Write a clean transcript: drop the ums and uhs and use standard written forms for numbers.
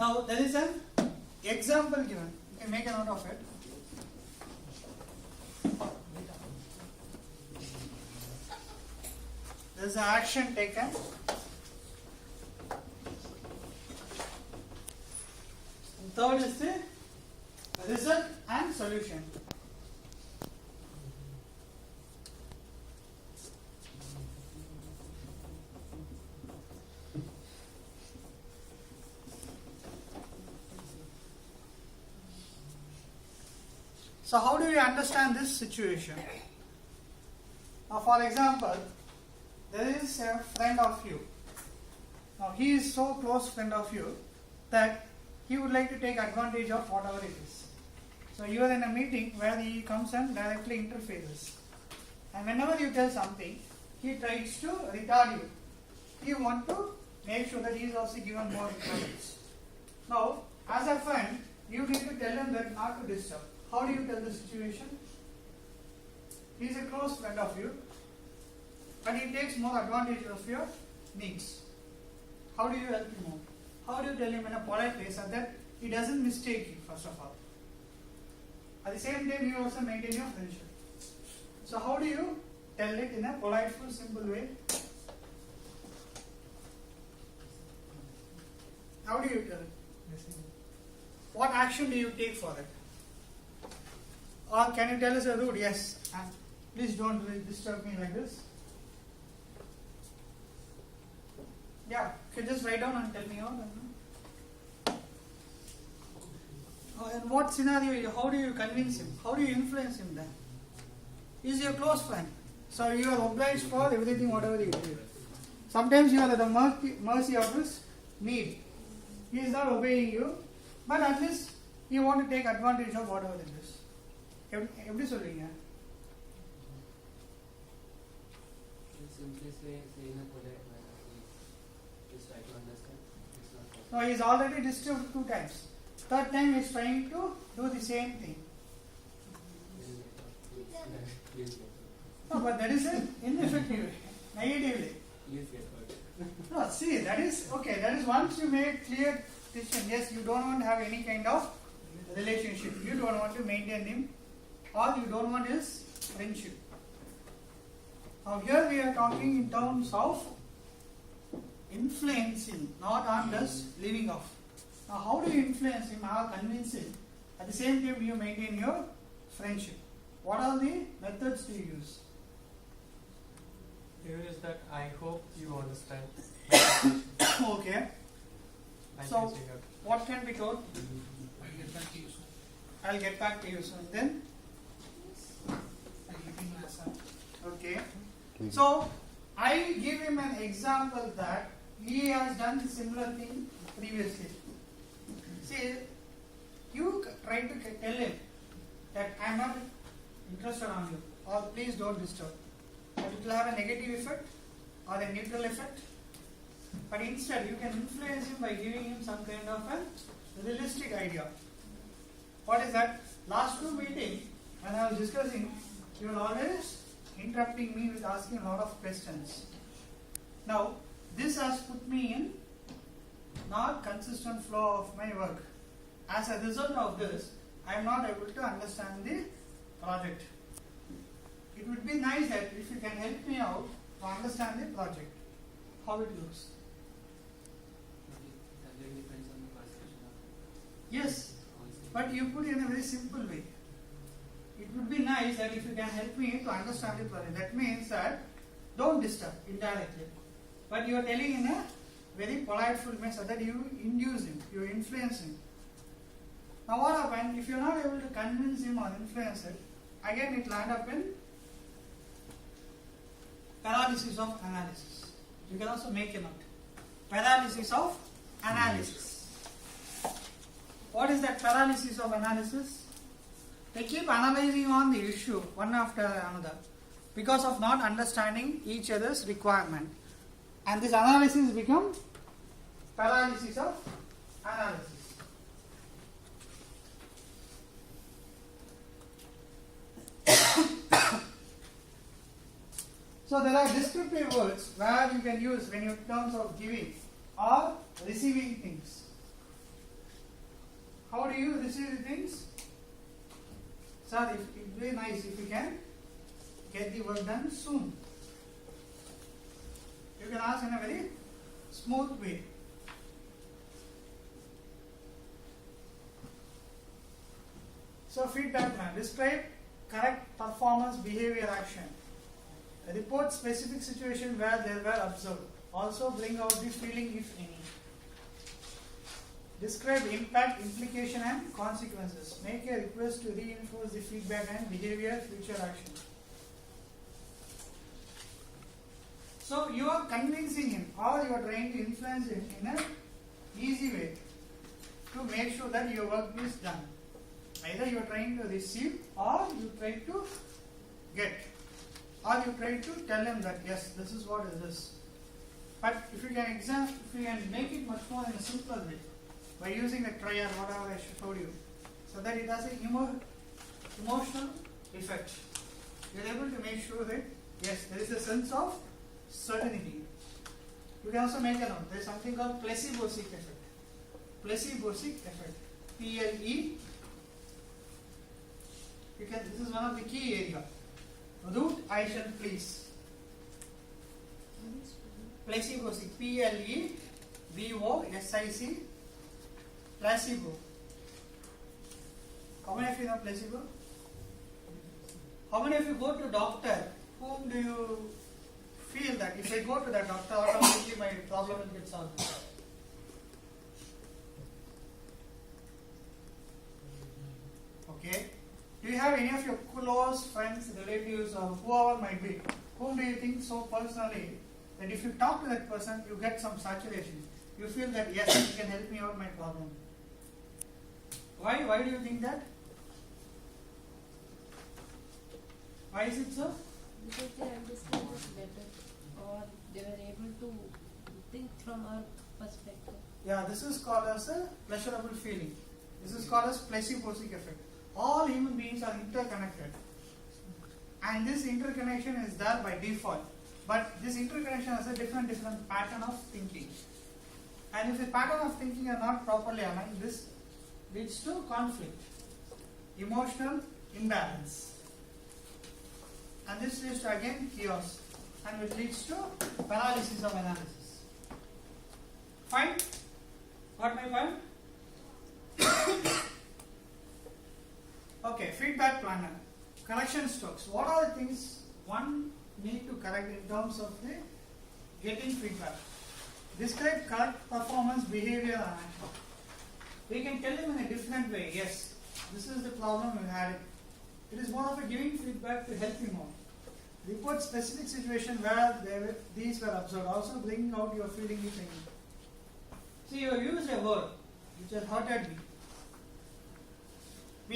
Now there is an example given. You can make a note of it. There is an action taken. And third is the result and solution. So how do you understand this situation? Now for example, there is a friend of you. Now he is so close friend of you that he would like to take advantage of whatever it is. So you are in a meeting where he comes and directly interferes. And whenever you tell something, he tries to retard you. You want to make sure that he is also given more importance. Now, as a friend, you need to tell him that not to disturb. How do you tell the situation? He is a close friend of you, but he takes more advantage of your needs. How do you help him out? How do you tell him in a polite way so that he doesn't mistake you, first of all? At the same time, you also maintain your friendship. So how do you tell it in a polite, simple way? How do you tell it? What action do you take for it? Or can you tell us a route? Yes. Please don't disturb me like this. Yeah, you can just write down and tell me out. In what scenario, how do you convince him? How do you influence him then? He is your close friend. So you are obliged for everything, whatever you do. Sometimes you are at the mercy of his need. He is not obeying you, but at least you want to take advantage of whatever it is. எப்படி சொல்றீங்க? Simply say in a polite manner. Just try to understand. It's not possible. No, he is already disturbed 2 times. Third time he is trying to do the same thing. Please get No, but that is an ineffective way, negatively. Please get hurt. No, see, that is okay. That is once you make clear decision. Yes, you don't want to have any kind of relationship. You don't want to maintain him, or you don't want his friendship. Now here we are talking in terms of influencing, not on just leaving off. Now how do you influence him? How convince him? At the same time you maintain your friendship. What are the methods do you use? Here is that I hope you understand. Okay. I So, can say that. what can be told? I'll get back to you soon. Then? Okay. So, I give him an example that he has done similar thing previously. See, you try to tell him that I am not interested on you, or please don't disturb. But it will have a negative effect or a neutral effect. But instead, you can influence him by giving him some kind of a realistic idea. What is that? Last 2 meetings, when I was discussing, you were always interrupting me with asking a lot of questions. Now, this has put me in not consistent flow of my work. As a result of this, I am not able to understand the project. It would be nice that if you can help me out to understand the project, how it looks. That really depends on the perception of Yes, but you put it in a very simple way. It would be nice that if you can help me to understand the project. That means that don't disturb indirectly. But you are telling in a very polite way so that you induce him, you influence him. Now what happens if you are not able to convince him or influence it, again it will end up in paralysis of analysis. You can also make a note. Paralysis of analysis. What is that paralysis of analysis? They keep analyzing on the issue one after another because of not understanding each other's requirement. And this analysis becomes paralysis of analysis. So there are descriptive words where you can use when you terms of giving or receiving things. how do you receive the things? Sir, it would be nice if you can get the work done soon. You can ask in a very smooth way. So feedback plan. Describe correct performance, behavior, action. Report specific situation where they were observed. Also bring out the feeling if any. Describe impact, implication and consequences. Make a request to reinforce the feedback and behavior, future action. So you are convincing him or you are trying to influence him in an easy way to make sure that your work is done. Either you are trying to receive or you try to get. Or you try to tell him that yes, this is what is this. But if you can make it much more in a simpler way, by using a triad, whatever I showed you, so that it has an emotional effect. You are able to make sure that yes, there is a sense of certainty. You can also make a note. There is something called placebo-seek effect. Placebo-seek effect. PLE. This is one of the key area. Root I shall please. Placebo-seek. PLEBOSIC. Placebo. How many of you know placebo? How many of you go to doctor? Whom do you feel that if I go to the doctor, automatically my problem will get solved? Okay. Do you have any of your close friends, relatives, or whoever might be? Whom do you think so personally that if you talk to that person, you get some saturation? You feel that yes, he can help me out my problem. Why? Why do you think that? Why is it so? Because they understand us better, or they were able to think from our perspective. Yeah, this is called as a pleasurable feeling. This is called as placebo-seek effect. All human beings are interconnected, and this interconnection is there by default. But this interconnection has a different pattern of thinking. And if the pattern of thinking are not properly aligned, this leads to conflict, emotional imbalance, and this leads to again chaos, and it leads to paralysis of analysis. Fine? Got my point? Okay, feedback planner. Correction strokes. What are the things one need to correct in terms of the getting feedback? Describe correct performance, behavior and action. We can tell him in a different way. Yes, this is the problem we had. It is more of a giving feedback to help him out. Report specific situation where these were observed. Also bring out your feeling if any. See, you have used a word which has hurted me.